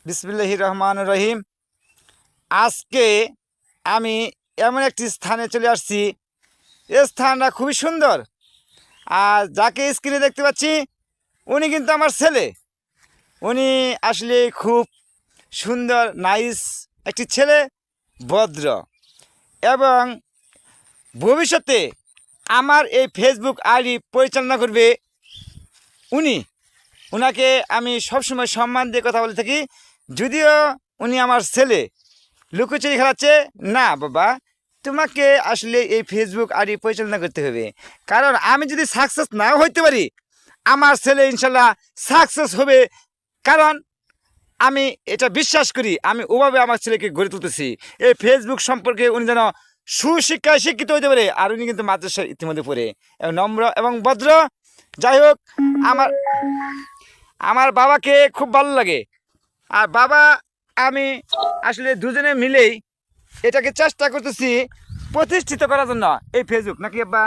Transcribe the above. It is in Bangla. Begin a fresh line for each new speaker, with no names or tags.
বিসমিল্লাহির রহমানির রহিম। আজকে আমি এমন একটি স্থানে চলে আসছি। এই স্থানটা খুবই সুন্দর। আর যাকে স্ক্রিনে দেখতে পাচ্ছি উনি কিন্তু আমার ছেলে। উনি আসলে খুব সুন্দর নাইস একটি ছেলে, ভদ্র, এবং ভবিষ্যতে আমার এই ফেসবুক আইডি পরিচালনা করবে উনি। ওনাকে আমি সবসময় সম্মান দিয়ে কথা বলে থাকি। যদিও উনি আমার ছেলে, লুকোচুরি খেলাচ্ছে না বাবা, তোমাকে আসলে এই ফেসবুক আইডি পরিচালনা করতে হবে। কারণ আমি যদি সাকসেস নাও হইতে পারি, আমার ছেলে ইনশাল্লাহ সাকসেস হবে। কারণ আমি এটা বিশ্বাস করি, আমি ওভাবে আমার ছেলেকে গড়ে তুলতেছি। এই ফেসবুক সম্পর্কে উনি যেন সুশিক্ষায় শিক্ষিত হইতে পারে। আর উনি কিন্তু মাদ্রাসা ইতিমধ্যে পড়ে, এবং নম্র এবং ভদ্র। যাই হোক, আমার আমার বাবাকে খুব ভালো লাগে। আর বাবা আমি আসলে দুজনে মিলেই এটাকে চেষ্টা করতেছি প্রতিষ্ঠিত করার জন্য, এই ফেসবুক, নাকি আব্বা?